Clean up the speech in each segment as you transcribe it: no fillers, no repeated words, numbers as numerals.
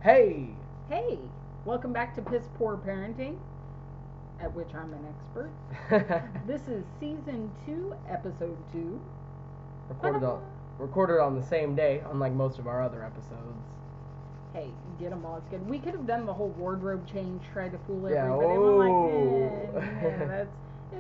Hey! Hey, welcome back to Piss Poor Parenting, at which I'm an expert. This is season 2, episode 2. recorded on the same day, unlike most of our other episodes. Hey, get them all. It's good. We could have done the whole wardrobe change, tried to fool Yeah, everybody. I'm like,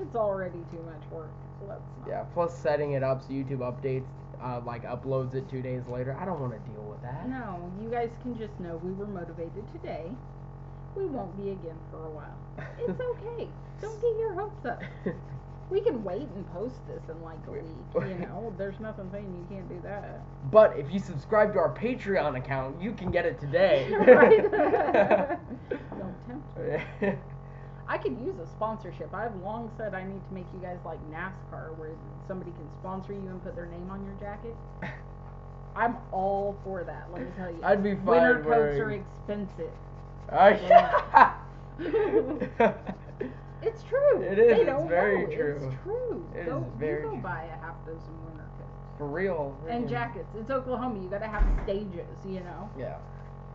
it's already too much work. Let's not. Yeah, plus setting it up so YouTube updates, uploads it 2 days later. I don't want to deal with that. No, you guys can just know we were motivated today. We won't be again for a while. It's okay. Don't get your hopes up. We can wait and post this in like a week, There's nothing saying you can't do that. But if you subscribe to our Patreon account, you can get it today. Right? Don't tempt me. I could use a sponsorship. I've long said I need to make you guys like NASCAR, where somebody can sponsor you and put their name on your jacket. I'm all for that, let me tell you. I'd be fine Winter coats are expensive. It's true. It is. They don't it's very know. true. It's true. It go, is very you go true. buy a half dozen winter coats. For real. And jackets. It's Oklahoma. You gotta have stages, Yeah.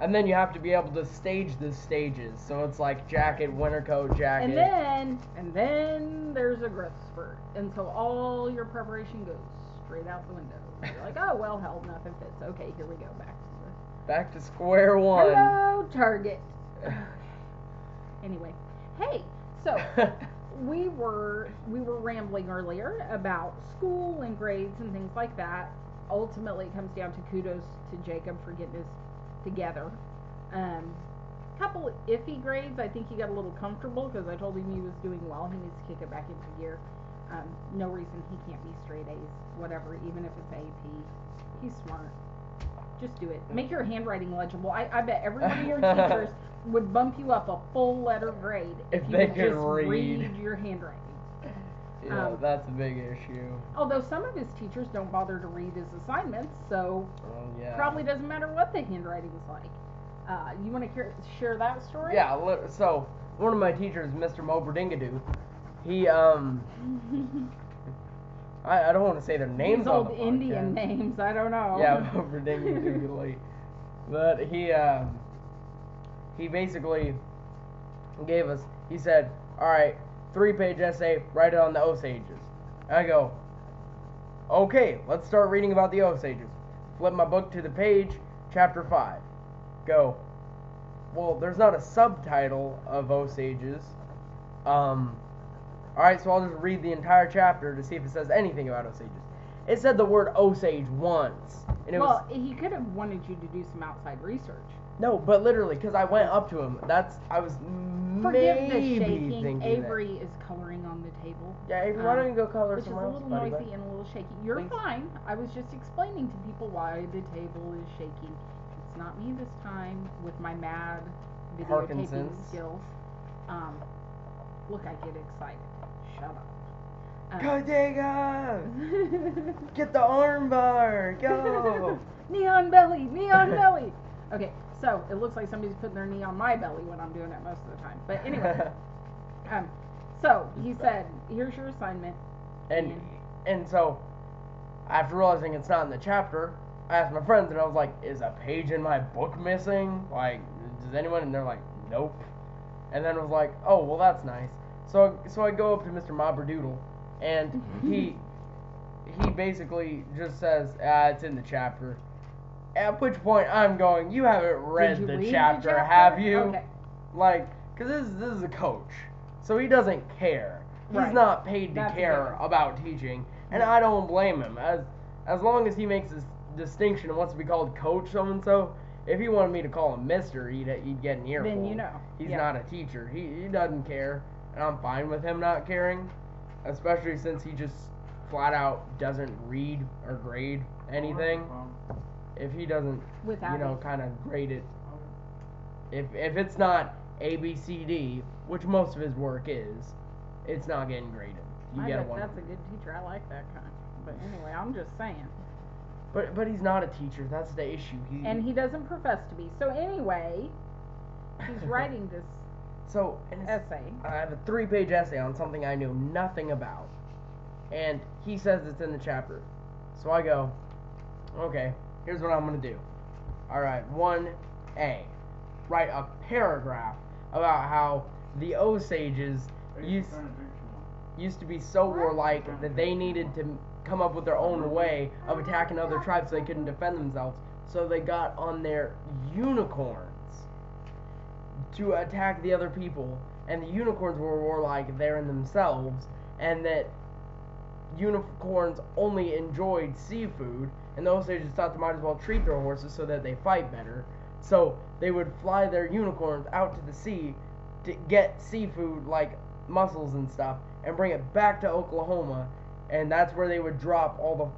And then you have to be able to stage the stages. So it's like jacket, winter coat, jacket. And then there's a growth spurt. And so all your preparation goes straight out the window. You're like, oh, well, hell, nothing fits. Okay, here we go. Back to square one. Hello, Target. Anyway, hey, so we were rambling earlier about school and grades and things like that. Ultimately, it comes down to kudos to Jacob for getting his together. Couple iffy grades. I think he got a little comfortable because I told him he was doing well. He needs to kick it back into gear. No reason he can't be straight A's, whatever, even if it's AP. He's smart. Just do it. Make your handwriting legible. I bet every one of your teachers would bump you up a full letter grade if you they would could just read your handwriting. Yeah, that's a big issue. Although some of his teachers don't bother to read his assignments, so probably doesn't matter what the handwriting is like. You want to share that story? Yeah, so one of my teachers, Mr. Moberdingadoo, he, I don't want to say their names These on old the podcast. Indian names, I don't know. Yeah, Moberdingadoo. But he basically gave us, he said, alright, 3-page essay, write it on the Osages. I go, okay, let's start reading about the Osages. Flip my book to the page, chapter 5. Go, well, there's not a subtitle of Osages. Alright, so I'll just read the entire chapter to see if it says anything about Osages. It said the word Osage once. And he could have wanted you to do some outside research. No, but literally, because I went up to him. I was Forgive the maybe shaking. thinking Avery is coloring on the table. Yeah, Avery, why don't you go color which somewhere else, Which is a little buddy, noisy and a little shaky. You're Please. fine. I was just explaining to people why the table is shaking. It's not me this time with my mad videotaping skills. Look, I get excited. Shut up. Bodega! Get the arm bar! Go! Neon belly! Neon belly! Okay, so it looks like somebody's putting their knee on my belly when I'm doing it most of the time. But anyway, so he said, here's your assignment. And so, after realizing it's not in the chapter, I asked my friends and I was like, is a page in my book missing? Like, does anyone? And they're like, nope. And then I was like, oh, well, that's nice. So I go up to Mr. Mobberdoodle, and he basically just says, it's in the chapter. At which point I'm going, you haven't read the chapter, have you? Okay. Like, because this is a coach, so he doesn't care. He's not paid to care about teaching, and I don't blame him. As long as he makes this distinction and wants to be called Coach so-and-so, if he wanted me to call him Mister, he'd get an earful. Then you know. He's not a teacher. He doesn't care, and I'm fine with him not caring, especially since he just flat out doesn't read or grade anything. If he doesn't, kind of grade it. If it's not A, B, C, D, which most of his work is, it's not getting graded. You get a 1. That's a good teacher. I like that kind. But anyway, I'm just saying. But he's not a teacher. That's the issue. And he doesn't profess to be. So anyway, he's writing this essay. I have a 3-page essay on something I knew nothing about. And he says it's in the chapter. So I go, okay, here's what I'm going to do. Alright, 1A. write a paragraph about how the Osages used to be so warlike that they needed to come up with their own way of attacking other tribes so they couldn't defend themselves. So they got on their unicorns to attack the other people, and the unicorns were warlike there in themselves, and that unicorns only enjoyed seafood, and the Osages thought they might as well treat their horses so that they fight better. So they would fly their unicorns out to the sea to get seafood like mussels and stuff, and bring it back to Oklahoma, and that's where they would drop all the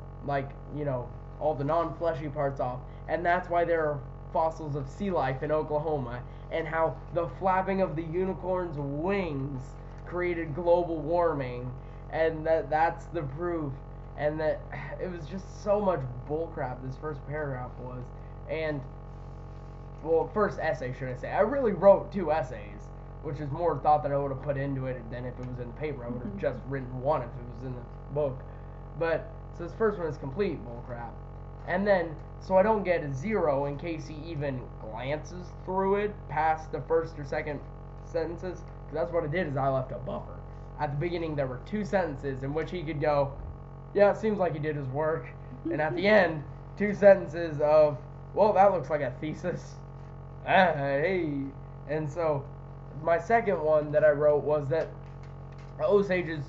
all the non-fleshy parts off, and that's why there are fossils of sea life in Oklahoma, and how the flapping of the unicorn's wings created global warming, and that's the proof, and that it was just so much bullcrap this first paragraph was, and well, first essay should I say. I really wrote 2 essays, which is more thought that I would have put into it than if it was in the paper. I would have just written one if it was in the book. But, so this first one is complete bullcrap. And then, so I don't get a 0 in case he even glances through it past the first or second sentences. Because that's what I did, is I left a buffer. At the beginning, there were 2 sentences in which he could go, yeah, it seems like he did his work. And at the end, 2 sentences of, well, that looks like a thesis. Hey. And so, my second one that I wrote was that the Osages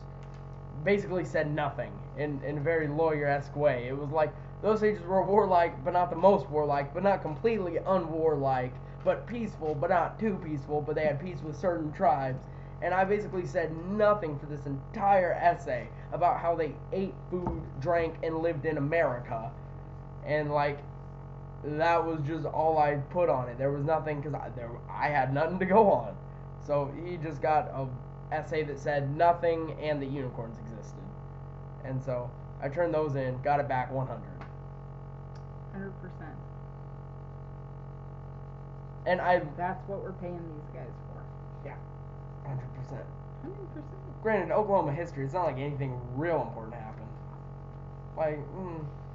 basically said nothing in a very lawyer-esque way. It was like, the Osages were warlike, but not the most warlike, but not completely unwarlike, but peaceful, but not too peaceful, but they had peace with certain tribes. And I basically said nothing for this entire essay about how they ate food, drank, and lived in America. And like, that was just all I put on it. There was nothing, because I had nothing to go on. So he just got a essay that said nothing and that unicorns existed. And so I turned those in, got it back 100. 100%. And That's what we're paying these guys for. Yeah, 100%. 100%. Granted, Oklahoma history, it's not like anything real important happened.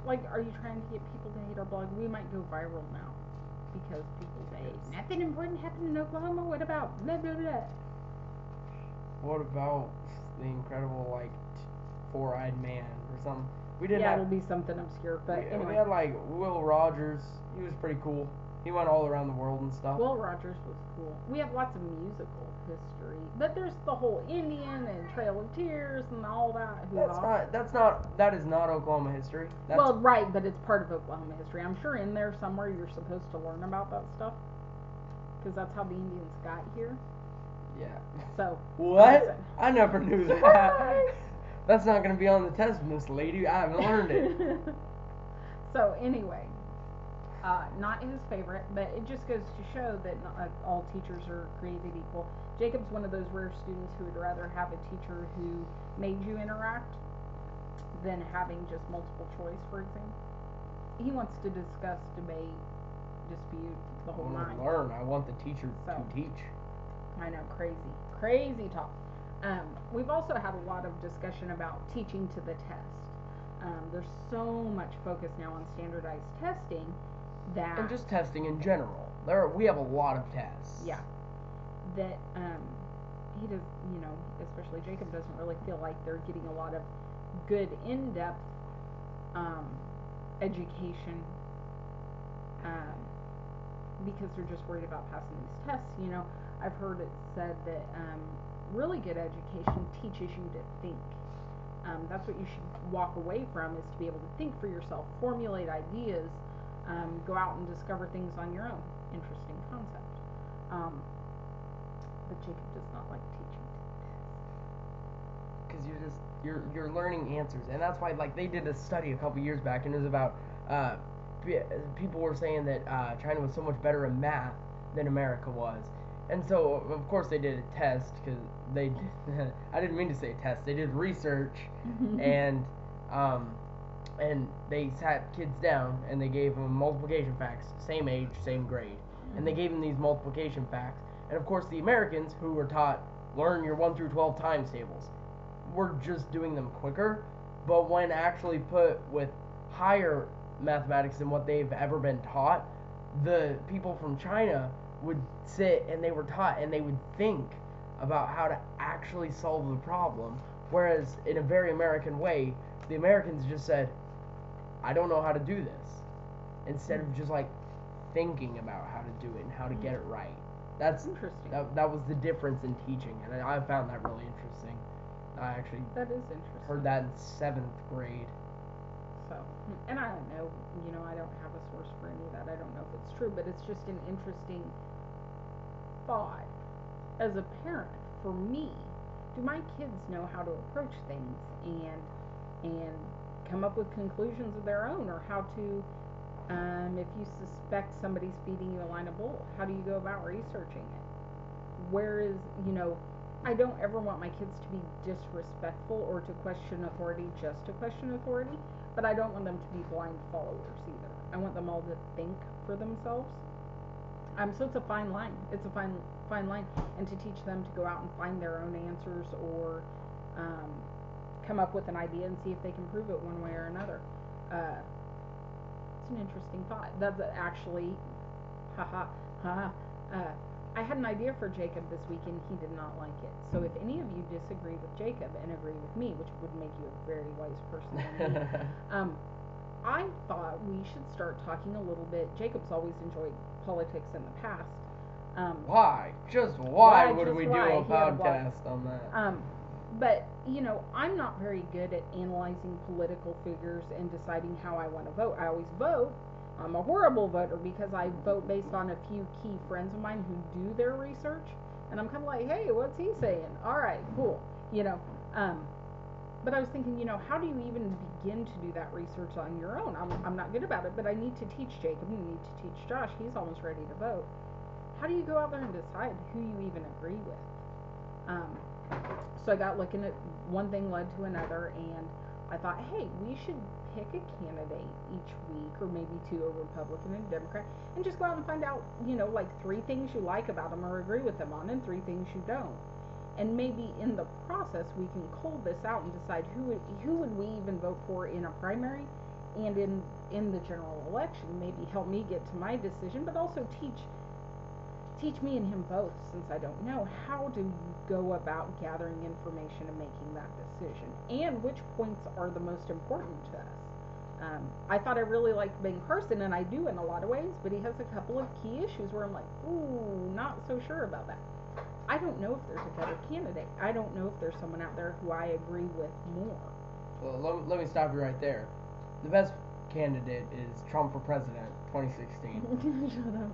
Like, are you trying to get people to hate our blog? We might go viral now because people say nothing important happened in Oklahoma. What about blah blah blah? What about the incredible four-eyed man or something? We didn't Yeah, have. it'll be something obscure. But we anyway, had Will Rogers. He was pretty cool. He went all around the world and stuff. Will Rogers was cool. We have lots of musical history, but there's the whole Indian and Trail of Tears and all that. That is not Oklahoma history. Well, right, but it's part of Oklahoma history. I'm sure in there somewhere you're supposed to learn about that stuff because that's how the Indians got here. Yeah. So. What? Listen. I never knew that. That's not going to be on the test, Miss Lady. I haven't learned it. So anyway. Not his favorite, but it just goes to show that not all teachers are created equal. Jacob's one of those rare students who would rather have a teacher who made you interact than having just multiple choice, for example. He wants to discuss, debate, dispute, the whole I nine. want to learn. I want the teacher to teach. I know, crazy talk. We've also had a lot of discussion about teaching to the test. There's so much focus now on standardized testing. And just testing in general. We have a lot of tests. Yeah. That he does, especially Jacob doesn't really feel like they're getting a lot of good in-depth education because they're just worried about passing these tests. I've heard it said that really good education teaches you to think. That's what you should walk away from, is to be able to think for yourself, formulate ideas, go out and discover things on your own. Interesting concept. But Jacob does not like teaching. Because you're learning answers, and that's why they did a study a couple years back, and it was about people were saying that China was so much better in math than America was. And so, of course, they did a test, because they did, I didn't mean to say test, they did research, and they sat kids down, and they gave them multiplication facts, same age, same grade, and they gave them these multiplication facts, and of course, the Americans, who were taught, learn your 1 through 12 times tables, were just doing them quicker, but when actually put with higher mathematics than what they've ever been taught, the people from China would sit and they were taught and they would think about how to actually solve the problem. Whereas in a very American way, the Americans just said, I don't know how to do this. Instead of just like thinking about how to do it and how to get it right. That's interesting. That was the difference in teaching, and I found that really interesting. I actually that is interesting. heard that in 7th grade. So, and I don't know, I don't have a source for any of that. I don't know if it's true, but it's just an interesting thought. As a parent, for me, do my kids know how to approach things and come up with conclusions of their own, or how to, if you suspect somebody's feeding you a line of bull, how do you go about researching it? Whereas, I don't ever want my kids to be disrespectful or to question authority just to question authority, but I don't want them to be blind followers either. I want them all to think for themselves. So it's a fine line. It's a fine line, and to teach them to go out and find their own answers, or come up with an idea and see if they can prove it one way or another. It's an interesting thought. That's actually, I had an idea for Jacob this week, and he did not like it. So if any of you disagree with Jacob and agree with me, which would make you a very wise person than me, I thought we should start talking a little bit. Jacob's always enjoyed politics in the past. Why? Just why would just we why? do a podcast on that? But, I'm not very good at analyzing political figures and deciding how I want to vote. I always vote. I'm a horrible voter because I vote based on a few key friends of mine who do their research. And I'm kind of like, hey, what's he saying? All right, cool. But I was thinking, how do you even begin to do that research on your own? I'm not good about it, but I need to teach Jacob. I need to teach Josh. He's almost ready to vote. How do you go out there and decide who you even agree with? So I got looking at, one thing led to another, and I thought, hey, we should pick a candidate each week, or maybe two, a Republican and a Democrat, and just go out and find out, like 3 things you like about them or agree with them on, and 3 things you don't. And maybe in the process we can cull this out and decide who would we even vote for in a primary and in the general election. Maybe help me get to my decision, but also teach me and him both, since I don't know, how do you go about gathering information and making that decision, and which points are the most important to us. I thought I really liked Ben Carson, and I do in a lot of ways, but he has a couple of key issues where I'm like, ooh, not so sure about that. I don't know if there's a better candidate. I don't know if there's someone out there who I agree with more. Well, let me stop you right there. The best candidate is Trump for president, 2016. Shut up.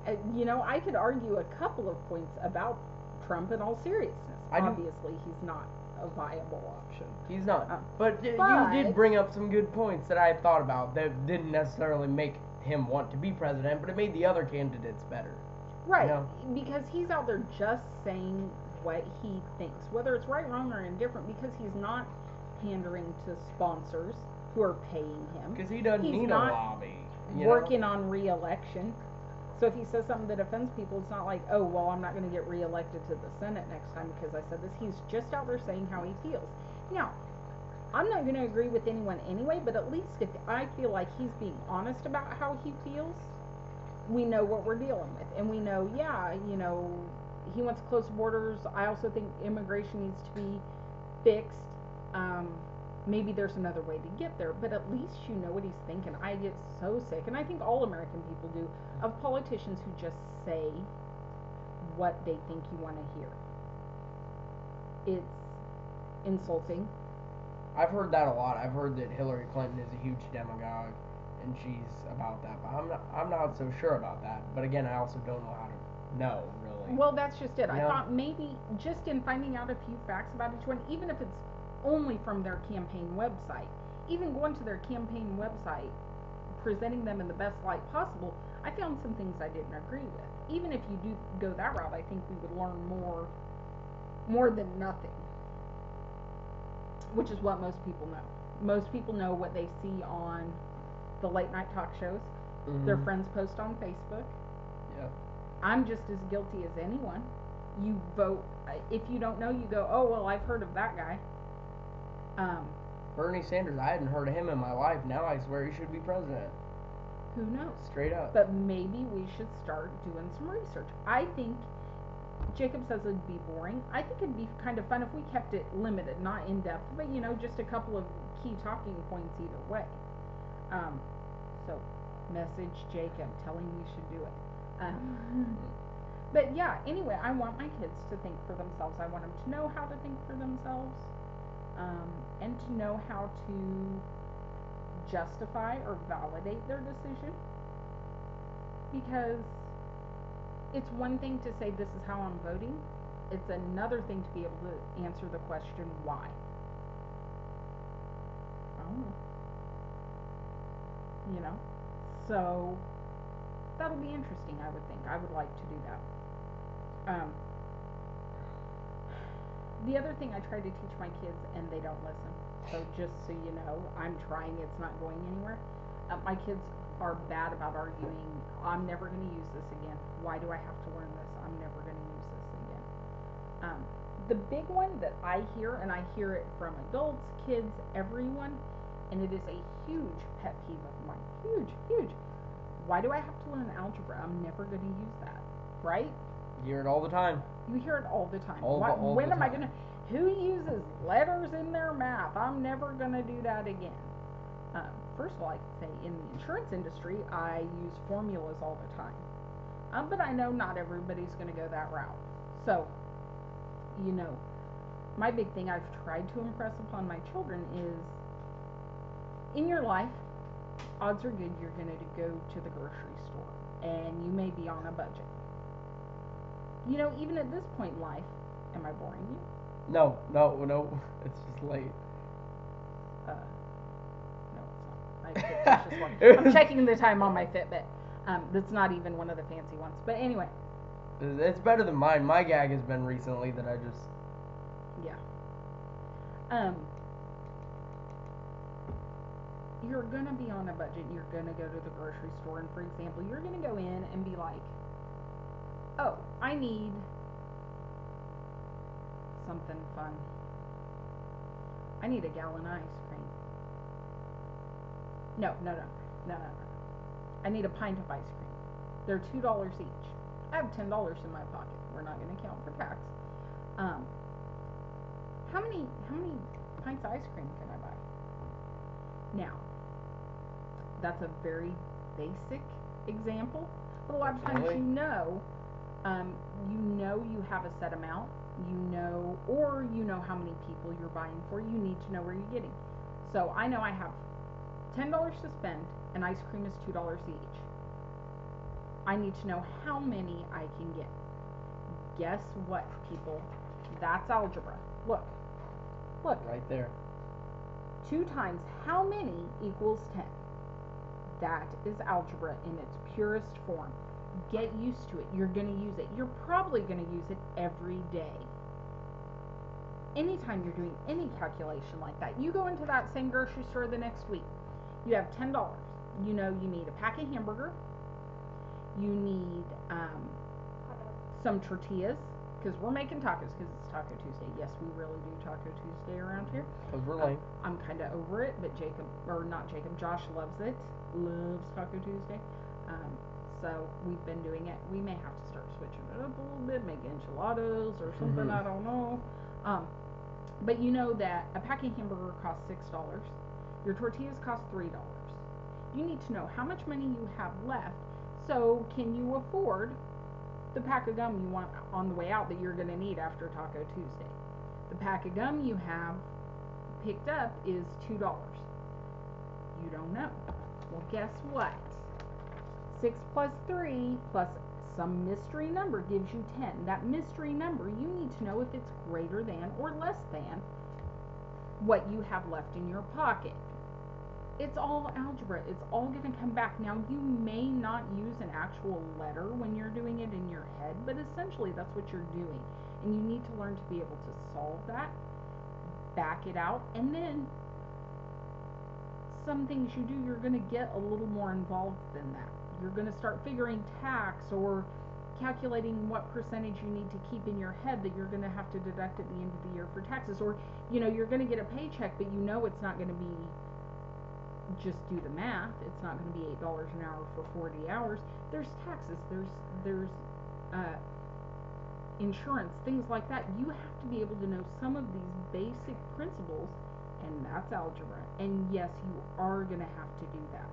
I could argue a couple of points about Trump in all seriousness. Obviously, he's not a viable option. He's not. But you did bring up some good points that I had thought about that didn't necessarily make him want to be president, but it made the other candidates better. Right, because he's out there just saying what he thinks, whether it's right, wrong, or indifferent, because he's not pandering to sponsors who are paying him. Because he doesn't need a lobby. Working on re-election. So if he says something that offends people, it's not like, oh, well, I'm not going to get re-elected to the Senate next time because I said this. He's just out there saying how he feels. Now, I'm not going to agree with anyone anyway, but at least if I feel like he's being honest about how he feels, we know what we're dealing with. And we know, he wants to close borders. I also think immigration needs to be fixed. Maybe there's another way to get there, but at least you know what he's thinking. I get so sick, and I think all American people do, of politicians who just say what they think you want to hear. It's insulting. I've heard that a lot. I've heard that Hillary Clinton is a huge demagogue, and she's about that, but I'm not so sure about that. But again, I also don't know how to know, really. Well, that's just it. I thought maybe just in finding out a few facts about each one, even if it's only from their campaign website, even going to their campaign website, presenting them in the best light possible, I found some things I didn't agree with. Even if you do go that route, I think we would learn more than nothing, which is what most people know. Most people know what they see on the late night talk shows. Their friends post on Facebook. Yeah. I'm just as guilty as anyone. You vote, if you don't know, you go, oh, well, I've heard of that guy. Bernie Sanders, I hadn't heard of him in my life. Now I swear he should be president. Who knows? Straight up. But maybe we should start doing some research. I think Jacob says it'd be boring. I think it'd be kind of fun if we kept it limited, not in depth, but just a couple of key talking points either way. So message Jacob, tell him we should do it. But yeah, anyway, I want my kids to think for themselves. I want them to know how to think for themselves, and to know how to justify or validate their decision. Because it's one thing to say this is how I'm voting. It's another thing to be able to answer the question why. I don't know. So that'll be interesting. I would think. I would like to do that. The other thing I try to teach my kids, and they don't listen. So just so you know, I'm trying. It's not going anywhere. My kids are bad about arguing. I'm never going to use this again. Why do I have to learn this? I'm never going to use this again. The big one that I hear, and I hear it from adults, kids, everyone, and it is a huge pet peeve of mine. Huge, huge. Why do I have to learn algebra? I'm never going to use that. Right? You hear it all the time. You hear it all the time. When am I going to... Who uses letters in their math? I'm never going to do that again. First of all, I can say in the insurance industry, I use formulas all the time. But I know not everybody's going to go that route. So, my big thing I've tried to impress upon my children is, in your life, odds are good you're going to go to the grocery store, and you may be on a budget. Even at this point in life, am I boring you? No, it's just late. No, it's not. I'm checking the time on my Fitbit. That's not even one of the fancy ones. But anyway. It's better than mine. My gag has been recently that I just... Yeah. You're going to be on a budget. You're going to go to the grocery store. And for example, you're going to go in and be like, oh, I need something fun. I need a gallon of ice cream. No. I need a pint of ice cream. They're $2 each. I have $10 in my pocket. We're not going to count for tax. How many pints of ice cream can I buy? Now, that's a very basic example, but a lot of times you have a set amount, or how many people you're buying for. You need to know where you're getting. So I know I have $10 to spend, and ice cream is $2 each. I need to know how many I can get. Guess what, people? That's algebra. Look. Right there. 2 times how many equals 10. That is algebra in its purest form. Get used to it. You're going to use it. You're probably going to use it every day. Anytime you're doing any calculation like that, you go into that same grocery store the next week. You have $10. You need a pack of hamburger. You need some tortillas, because we're making tacos because it's Taco Tuesday. Yes, we really do Taco Tuesday around here. Because we're lame. I'm kind of over it, but Josh loves it. Loves Taco Tuesday. So we've been doing it. We may have to start switching it up a little bit, make enchiladas or something. I don't know. But you know that a pack of hamburger costs $6. Your tortillas cost $3. You need to know how much money you have left. So can you afford the pack of gum you want on the way out that you're going to need after Taco Tuesday? The pack of gum you have picked up is $2. You don't know. Well, guess what? 6 plus 3 plus some mystery number gives you 10. That mystery number, you need to know if it's greater than or less than what you have left in your pocket. It's all algebra. It's all going to come back. Now, you may not use an actual letter when you're doing it in your head, but essentially that's what you're doing. And you need to learn to be able to solve that, back it out, and then some things you do, you're going to get a little more involved than that. You're going to start figuring tax or calculating what percentage you need to keep in your head that you're going to have to deduct at the end of the year for taxes. Or, you're going to get a paycheck, but it's not going to be just do the math. It's not going to be $8 an hour for 40 hours. There's taxes. There's uh, insurance, things like that. You have to be able to know some of these basic principles, and that's algebra. And yes, you are going to have to do that.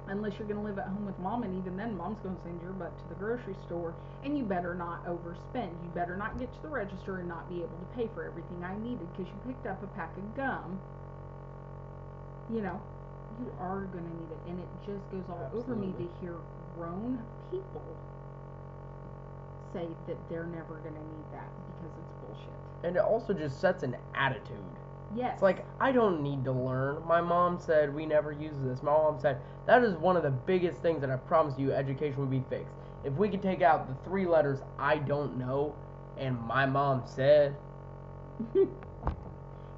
Unless you're going to live at home with mom, and even then, mom's going to send your butt to the grocery store, and you better not overspend. You better not get to the register and not be able to pay for everything I needed because you picked up a pack of gum. You know, you are going to need it, and it just goes all over me to hear grown people say that they're never going to need that because it's bullshit. And it also just sets an attitude. Yes. It's like, I don't need to learn. My mom said we never use this. My mom said that is one of the biggest things that I promise you education would be fixed. If we could take out the 3 letters I don't know and my mom said.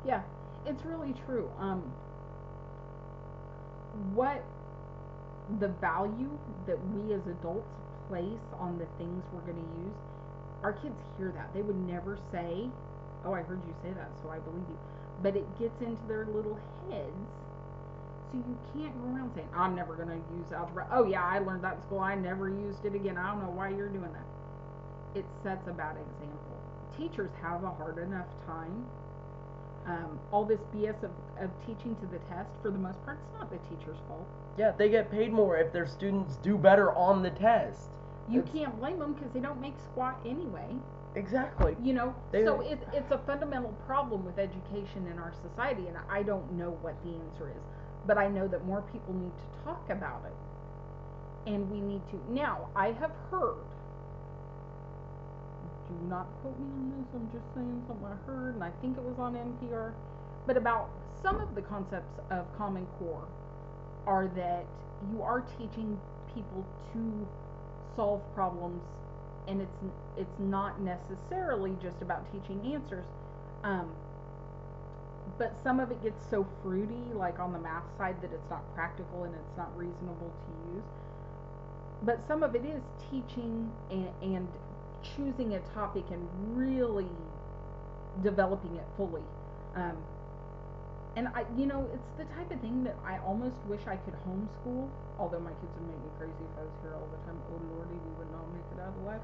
Yeah, it's really true. What the value that we as adults place on the things we're going to use, our kids hear that. They would never say, oh, I heard you say that, so I believe you. But it gets into their little heads, so you can't go around saying, I'm never going to use algebra. Oh, yeah, I learned that in school. I never used it again. I don't know why you're doing that. It sets a bad example. Teachers have a hard enough time. All this BS of teaching to the test, for the most part, it's not the teacher's fault. Yeah, they get paid more if their students do better on the test. You can't blame them because they don't make squat anyway. Exactly. You know, so it's a fundamental problem with education in our society, and I don't know what the answer is, but I know that more people need to talk about it, and we need to. Now, I have heard, do not quote me on this, I'm just saying something I heard, and I think it was on NPR, but about some of the concepts of Common Core are that you are teaching people to solve problems, and it's not necessarily just about teaching answers, but some of it gets so fruity, like on the math side, that it's not practical and it's not reasonable to use. But some of it is teaching and choosing a topic and really developing it fully. And it's the type of thing that I almost wish I could homeschool, although my kids would make me crazy if I was here all the time. Oh lordy, we would not make it out alive.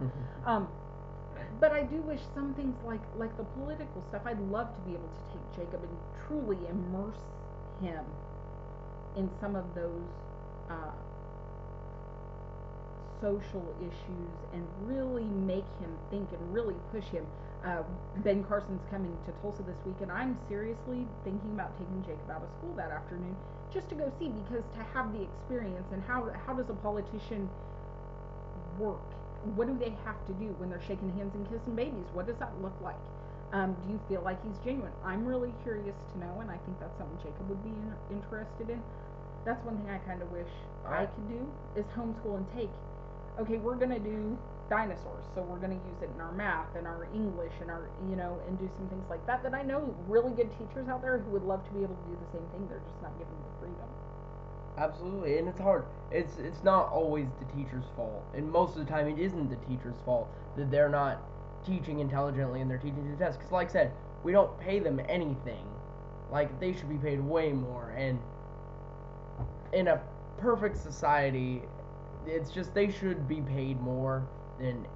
But I do wish some things like the political stuff, I'd love to be able to take Jacob and truly immerse him in some of those social issues and really make him think and really push him. Ben Carson's coming to Tulsa this week, and I'm seriously thinking about taking Jacob out of school that afternoon just to go see, because to have the experience, and how does a politician work? What do they have to do when they're shaking hands and kissing babies? What does that look like? Do you feel like he's genuine? I'm really curious to know, and I think that's something Jacob would be interested in. That's one thing I kind of wish I could do, is homeschool and take, okay, we're going to do dinosaurs, so we're going to use it in our math and our English and our, and do some things like that I know really good teachers out there who would love to be able to do the same thing. They're just not given the freedom. Absolutely, and it's hard. It's not always the teacher's fault, and most of the time it isn't the teacher's fault that they're not teaching intelligently and they're teaching to the test. Because like I said, we don't pay them anything. Like, they should be paid way more, and in a perfect society, it's just they should be paid more than,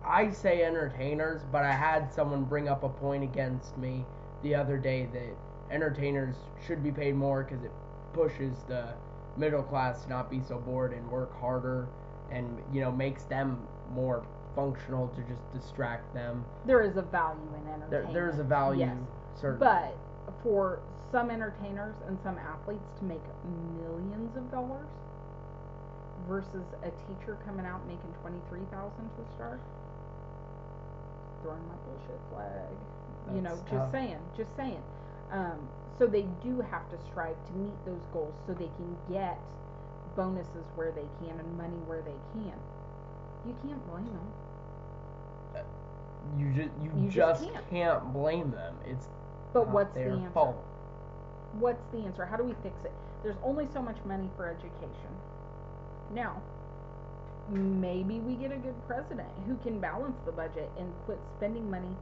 I say entertainers, but I had someone bring up a point against me the other day that entertainers should be paid more because it pushes the middle class to not be so bored and work harder, and makes them more functional to just distract them. There is a value in entertainment. There is a value, yes. certainly. But for some entertainers and some athletes to make millions of dollars versus a teacher coming out making $23,000 to start, throwing my bullshit flag. That's just saying. So they do have to strive to meet those goals so they can get bonuses where they can and money where they can. You can't blame them. You just can't blame them. It's but not what's their the answer? fault. What's the answer? How do we fix it? There's only so much money for education. Now, maybe we get a good president who can balance the budget and quit spending money.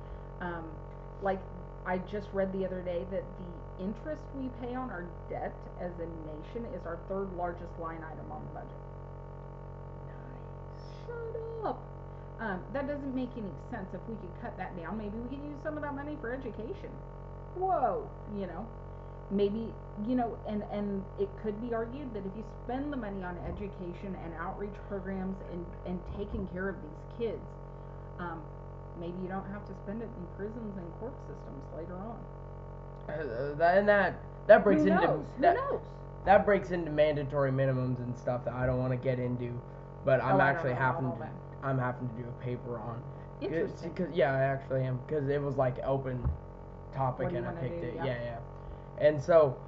Like I just read the other day that the interest we pay on our debt as a nation is our third largest line item on the budget. Nice. Shut up. That doesn't make any sense. If we could cut that down, maybe we could use some of that money for education. Whoa, maybe, and it could be argued that if you spend the money on education and outreach programs and taking care of these kids, maybe you don't have to spend it in prisons and court systems later on. That breaks Who into knows? that, Who knows? that breaks into mandatory minimums and stuff that I don't want to get into, but I'm actually having to do a paper on. Interesting. Cause, yeah, I actually am, because it was like open topic and I picked it. Yeah. And so,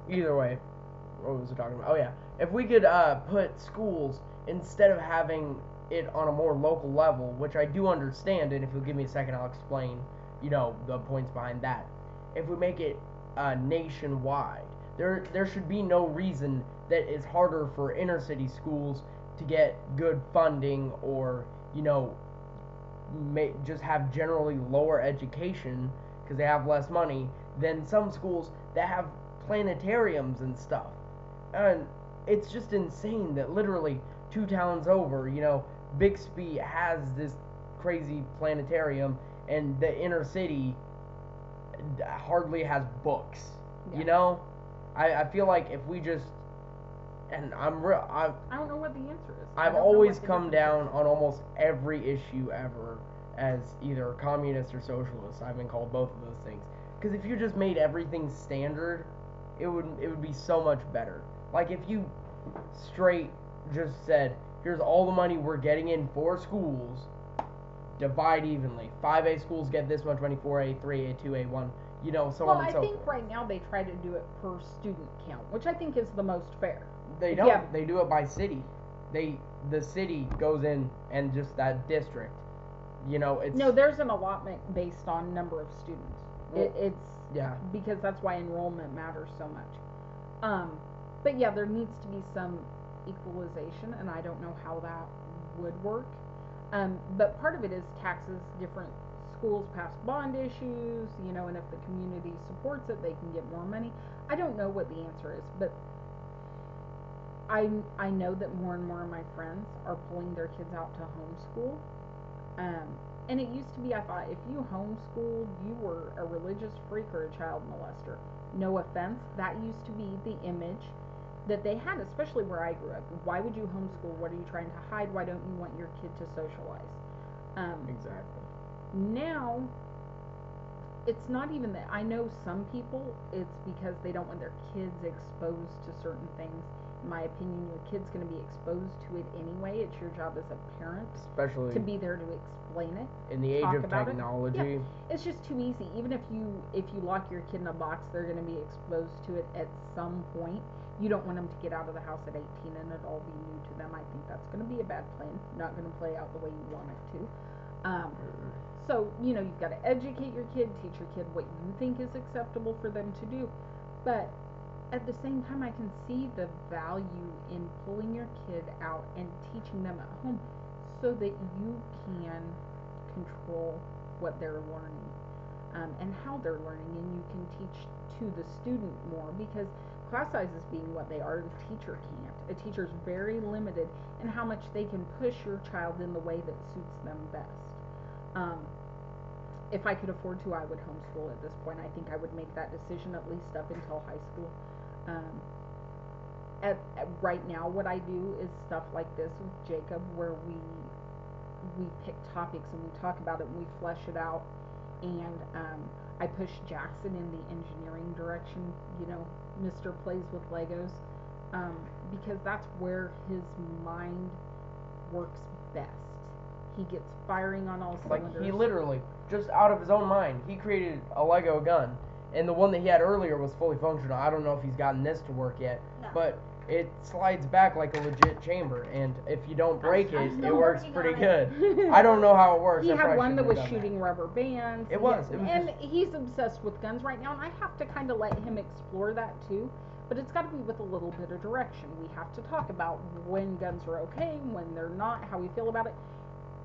either way, what was I talking about? Oh yeah, if we could put schools, instead of having it on a more local level, which I do understand, and if you'll give me a second, I'll explain, the points behind that. If we make it nationwide, there should be no reason that it's harder for inner city schools to get good funding, or just have generally lower education because they have less money than some schools that have planetariums and stuff. And it's just insane that literally 2 towns over, Bixby has this crazy planetarium, and the inner city hardly has books. Yeah. I feel like if we just, and I don't know what the answer is. I've always come down on almost every issue ever as either communist or socialist. I've been called both of those things. Because if you just made everything standard, it would be so much better. Like if you straight just said, here's all the money we're getting in for schools, divide evenly. 5A schools get this much money, 4A, 3A, 2A, 1, so on and so forth. Well, I think right now they try to do it per student count, which I think is the most fair. They don't. Yeah. They do it by city. The city goes in and just that district. It's... No, there's an allotment based on number of students. Well, it's yeah, because that's why enrollment matters so much. But yeah, there needs to be some equalization, and I don't know how that would work. But part of it is taxes. Different schools pass bond issues, and if the community supports it, they can get more money. I don't know what the answer is, but I know that more and more of my friends are pulling their kids out to homeschool. And it used to be, I thought, if you homeschooled, you were a religious freak or a child molester. No offense, that used to be the image that they had, especially where I grew up. Why would you homeschool? What are you trying to hide? Why don't you want your kid to socialize? Exactly. Now, it's not even that. I know some people, it's because they don't want their kids exposed to certain things. In my opinion, your kid's going to be exposed to it anyway. It's your job as a parent, especially to be there to explain it. In the age of technology, it's just too easy. Even if you lock your kid in a box, they're going to be exposed to it at some point. You don't want them to get out of the house at 18 and it all be new to them. I think that's going to be a bad plan. Not going to play out the way you want it to. So, you've got to educate your kid, teach your kid what you think is acceptable for them to do. But at the same time, I can see the value in pulling your kid out and teaching them at home so that you can control what they're learning and how they're learning, and you can teach to the student more, because class sizes being what they are, the teacher can't. A teacher's very limited in how much they can push your child in the way that suits them best. If I could afford to, I would homeschool at this point. I think I would make that decision at least up until high school. Right now, what I do is stuff like this with Jacob, where we pick topics and we talk about it and we flesh it out. And I push Jackson in the engineering direction. Mr. plays with Legos, because that's where his mind works best. He gets firing on all cylinders. Like, he literally, just out of his own mind, he created a Lego gun. And the one that he had earlier was fully functional. I don't know if he's gotten this to work yet. No. But it slides back like a legit chamber. And if you don't break it works pretty good. I don't know how it works. He had one that was shooting rubber bands. It was. And he's obsessed with guns right now. And I have to kind of let him explore that too. But it's got to be with a little bit of direction. We have to talk about when guns are okay, when they're not, how we feel about it.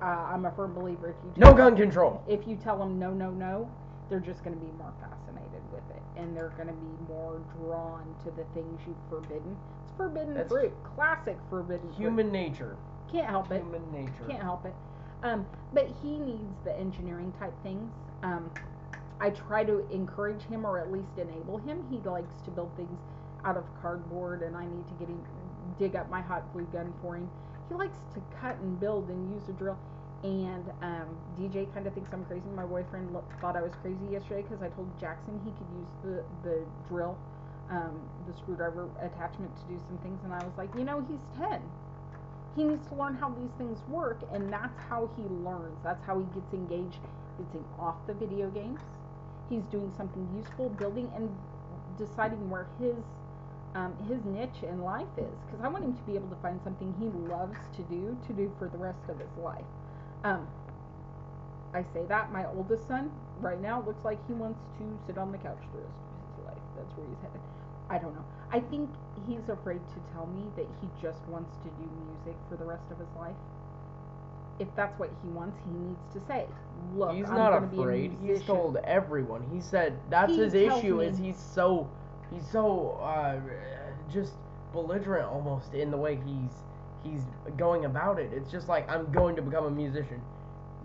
I'm a firm believer. No gun control. If you tell them no, they're just going to be more fascinated with it, and they're going to be more drawn to the things you've forbidden. It's forbidden That's fruit, classic forbidden human fruit. nature. Can't help it. Human nature. Can't help it. But he needs the engineering type things. I try to encourage him, or at least enable him. He likes to build things out of cardboard, and I need to get him dig up my hot glue gun for him. He likes to cut and build and use a drill. And DJ kind of thinks I'm crazy. My boyfriend thought I was crazy yesterday because I told Jackson he could use the drill, the screwdriver attachment to do some things. And I was like, he's 10. He needs to learn how these things work, and that's how he learns. That's how he gets engaged. Getting off the video games. He's doing something useful, building and deciding where his niche in life is. Because I want him to be able to find something he loves to do for the rest of his life. I say that my oldest son right now looks like he wants to sit on the couch the rest of his life. That's where he's headed. I don't know. I think he's afraid to tell me that he just wants to do music for the rest of his life. If that's what he wants, he needs to say, look, he's I'm not gonna afraid. Be a musician. He's told everyone. He said that's his issue is he's so just belligerent almost in the way he's going about it. It's just like, I'm going to become a musician.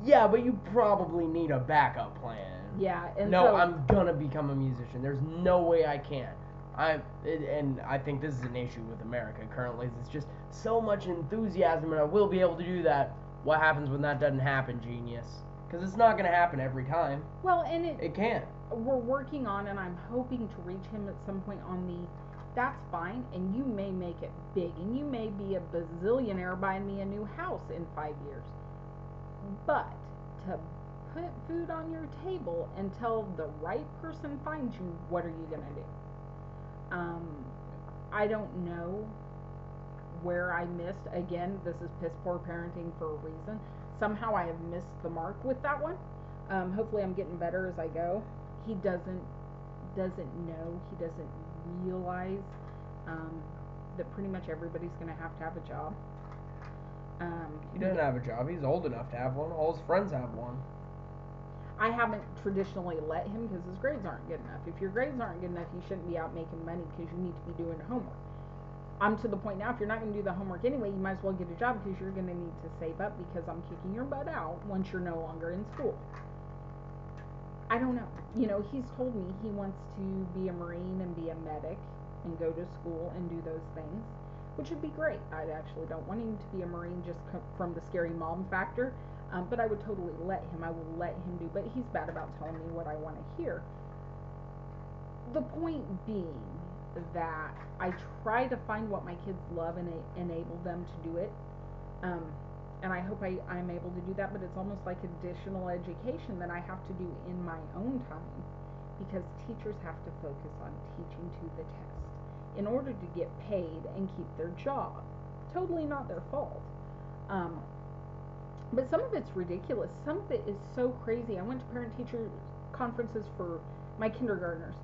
Yeah, but you probably need a backup plan. Yeah, and no, so, I'm gonna become a musician. There's no way I can't. And I think this is an issue with America currently. It's just so much enthusiasm, and I will be able to do that. What happens when that doesn't happen, genius? Because it's not gonna happen every time. Well, and it can't. We're working on, and I'm hoping to reach him at some point on the. That's fine, and you may make it big, and you may be a bazillionaire buying me a new house in 5 years. But to put food on your table until the right person finds you, what are you gonna do? I don't know where I missed. Again, this is piss poor parenting for a reason. Somehow I have missed the mark with that one. Hopefully I'm getting better as I go. He doesn't know. He doesn't realize that pretty much everybody's going to have a job. He doesn't have a job. He's old enough to have one. All his friends have one. I haven't traditionally let him because his grades aren't good enough. If your grades aren't good enough, you shouldn't be out making money because you need to be doing homework. I'm to the point now, if you're not going to do the homework anyway, you might as well get a job because you're going to need to save up because I'm kicking your butt out once you're no longer in school. I don't know. He's told me he wants to be a Marine and be a medic and go to school and do those things, which would be great. I actually don't want him to be a Marine just from the scary mom factor. But I would totally let him. I will let him do. But he's bad about telling me what I want to hear. The point being that I try to find what my kids love and enable them to do it. And I hope I'm able to do that. But it's almost like additional education that I have to do in my own time. Because teachers have to focus on teaching to the test in order to get paid and keep their job. Totally not their fault. But some of it's ridiculous. Some of it is so crazy. I went to parent-teacher conferences for my kindergartners,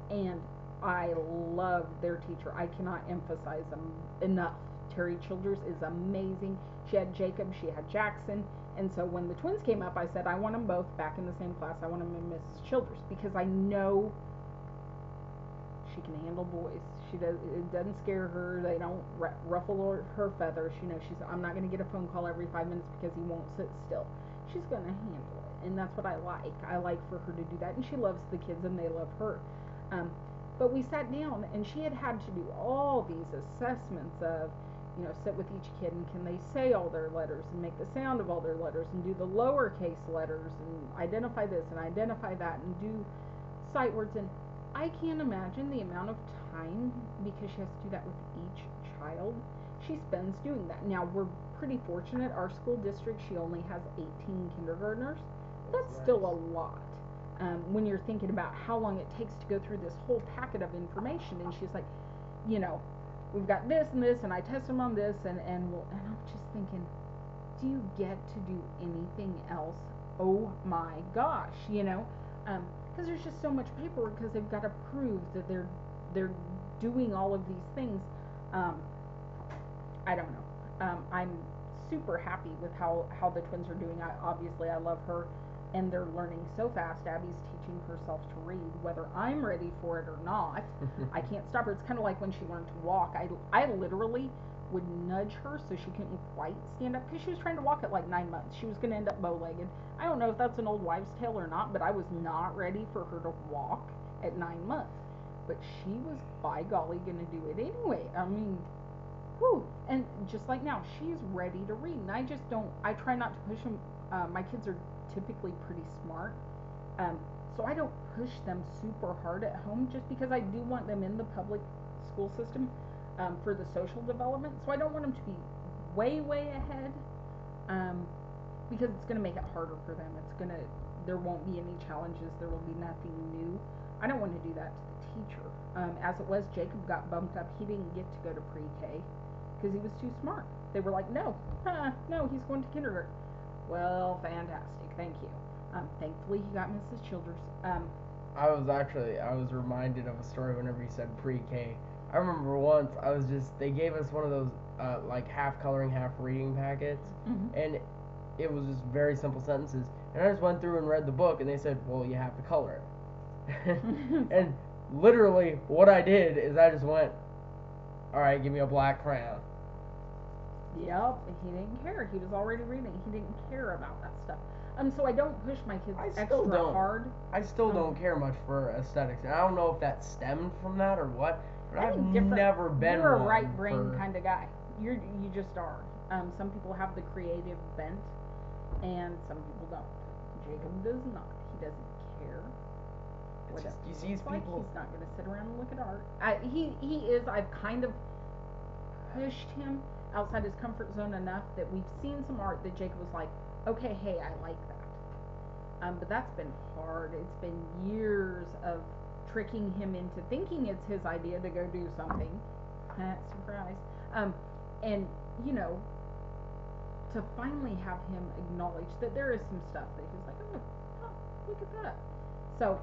and I love their teacher. I cannot emphasize them enough. Terry Childers is amazing. She had Jacob, she had Jackson, and so when the twins came up, I said, I want them both back in the same class. I want them in Mrs. Childers, because I know she can handle boys. It doesn't scare her. They don't ruffle her feathers. I'm not going to get a phone call every 5 minutes because he won't sit still. She's going to handle it, and that's what I like. I like for her to do that, and she loves the kids, and they love her. But we sat down, and she had to do all these assessments of, sit with each kid, and can they say all their letters, and make the sound of all their letters, and do the lowercase letters, and identify this, and identify that, and do sight words, and I can't imagine the amount of time, because she has to do that with each child, she spends doing that. Now, we're pretty fortunate. Our school district, she only has 18 kindergartners. That's still a lot. When you're thinking about how long it takes to go through this whole packet of information, and she's like, we've got this and this, and I test them on this, and I'm just thinking, do you get to do anything else? Oh my gosh, because there's just so much paperwork, because they've got to prove that they're doing all of these things. I don't know. I'm super happy with how the twins are doing. Obviously I love her. and they're learning so fast. Abby's teaching herself to read, whether I'm ready for it or not. I can't stop her. It's kind of like when she learned to walk. I literally would nudge her so she couldn't quite stand up because she was trying to walk at like 9 months. She was going to end up bow-legged. I don't know if that's an old wives' tale or not, but I was not ready for her to walk at 9 months. But she was, by golly, going to do it anyway. I mean, whew. And just like now, she's ready to read. And I just don't, I try not to push them. My kids are typically pretty smart. Um, so I don't push them super hard at home just because I do want them in the public school system for the social development. So I don't want them to be way, way ahead because it's going to make it harder for them. There won't be any challenges. There will be nothing new. I don't want to do that to the teacher. As it was, Jacob got bumped up. He didn't get to go to pre-K because he was too smart. They were like, no, he's going to kindergarten. Well, fantastic. Thank you. Thankfully, he got Mrs. Childers. I was reminded of a story whenever you said pre-K. I remember once they gave us one of those like half coloring, half reading packets, and it was just very simple sentences. And I just went through and read the book, and they said, well, you have to color it. And literally, what I did is I just went, all right, give me a black crayon. Yep, he didn't care. He was already reading. He didn't care about that stuff. So I don't push my kids extra hard. I still don't care much for aesthetics. And I don't know if that stemmed from that or what, but I've never been You're a one right brain kind of guy. You just are. Some people have the creative bent, and some people don't. Jacob does not. He doesn't care. It's just, you see these people. He's not going to sit around and look at art. He is. I've kind of pushed him outside his comfort zone enough that we've seen some art that Jacob was like, okay, hey, I like that. But that's been hard. It's been years of tricking him into thinking it's his idea to go do something. Surprise. And, to finally have him acknowledge that there is some stuff that he's like, oh, look at that. So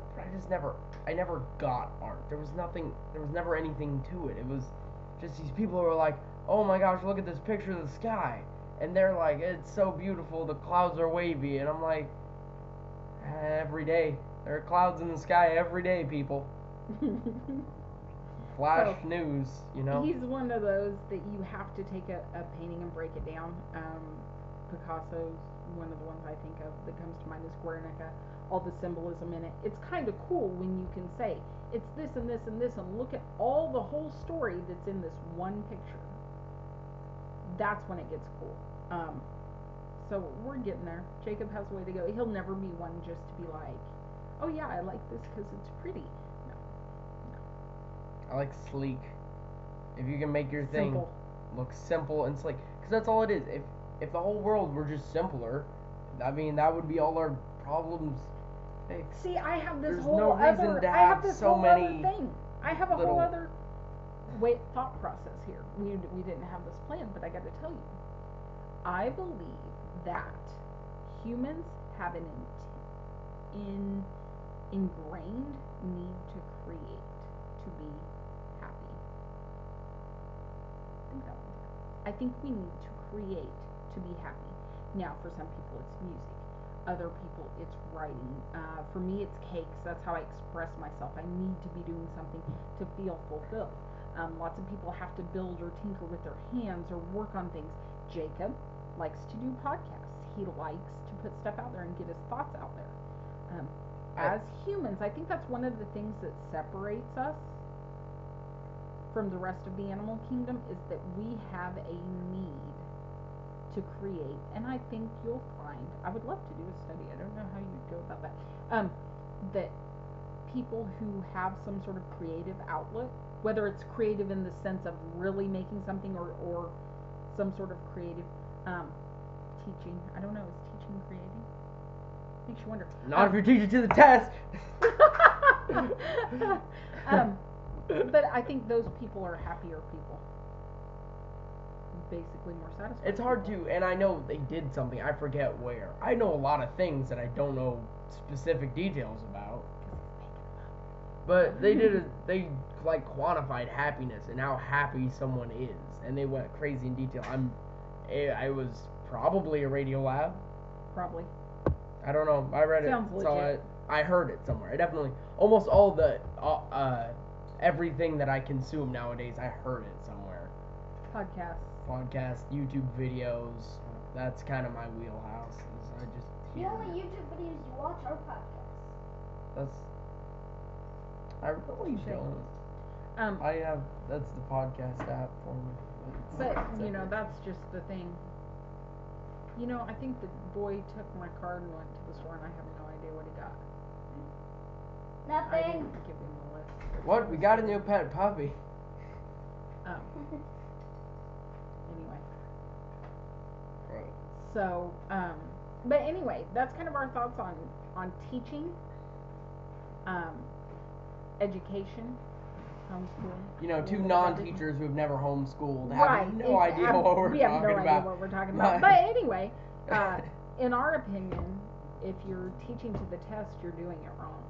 I never got art. There was never anything to it. It was just these people who were like, oh my gosh, look at this picture of the sky. And they're like, it's so beautiful, the clouds are wavy. And I'm like, every day. There are clouds in the sky every day, people. Flash news, He's one of those that you have to take a painting and break it down. Picasso's one of the ones I think of that comes to mind is Guernica. All the symbolism in it. It's kind of cool when you can say, it's this and this and this, and look at all the whole story that's in this one picture. That's when it gets cool. So we're getting there. Jacob has a way to go. He'll never be one just to be like, oh yeah, I like this because it's pretty. No. I like sleek. If you can make your thing look simple and sleek, because that's all it is. If the whole world were just simpler, I mean, that would be all our problems fixed. See, I have this There's whole no other. reason to I have have this so whole many other thing. I have a whole other thought process here. We didn't have this planned, but I got to tell you, I believe that humans have an ingrained need to create to be happy. Think that one through. I think we need to create to be happy. Now, for some people, it's music. Other people, it's writing. For me, it's cakes. That's how I express myself. I need to be doing something to feel fulfilled. Lots of people have to build or tinker with their hands or work on things. Jacob likes to do podcasts. He likes to put stuff out there and get his thoughts out there. As humans, I think that's one of the things that separates us from the rest of the animal kingdom is that we have a need to create. And I think you'll find, I would love to do a study, I don't know how you'd go about that, that people who have some sort of creative outlet, whether it's creative in the sense of really making something or some sort of creative teaching. I don't know, is teaching creating? Makes you wonder. Not if you're teaching to the test. But I think those people are happier people. Basically more satisfied. It's hard to, and I know they did something, I forget where. I know a lot of things that I don't know specific details about. But they they like quantified happiness and how happy someone is, and they went crazy in detail. I was probably a radio lab. Probably. I don't know. I read Sounds it, so legit. I heard it somewhere. I definitely almost all the everything that I consume nowadays, I heard it somewhere. Podcasts, YouTube videos. That's kind of my wheelhouse. Is I just The hear. only YouTube videos you watch are podcasts. That's. I really Touche. don't. I have. That's the podcast app for me. But That's you know, separate. that's just the thing. You know, I think the boy took my card and went to the store, and I have no idea what he got. I Nothing. didn't give him the list. What? We got a new pet puppy. Anyway. So, but anyway, that's kind of our thoughts on teaching, education, homeschooling. You know, a two little bit of everything. non-teachers who have never homeschooled Right. have no idea what we're we talking have no about. idea what we're talking about. But anyway, in our opinion, if you're teaching to the test, you're doing it wrong.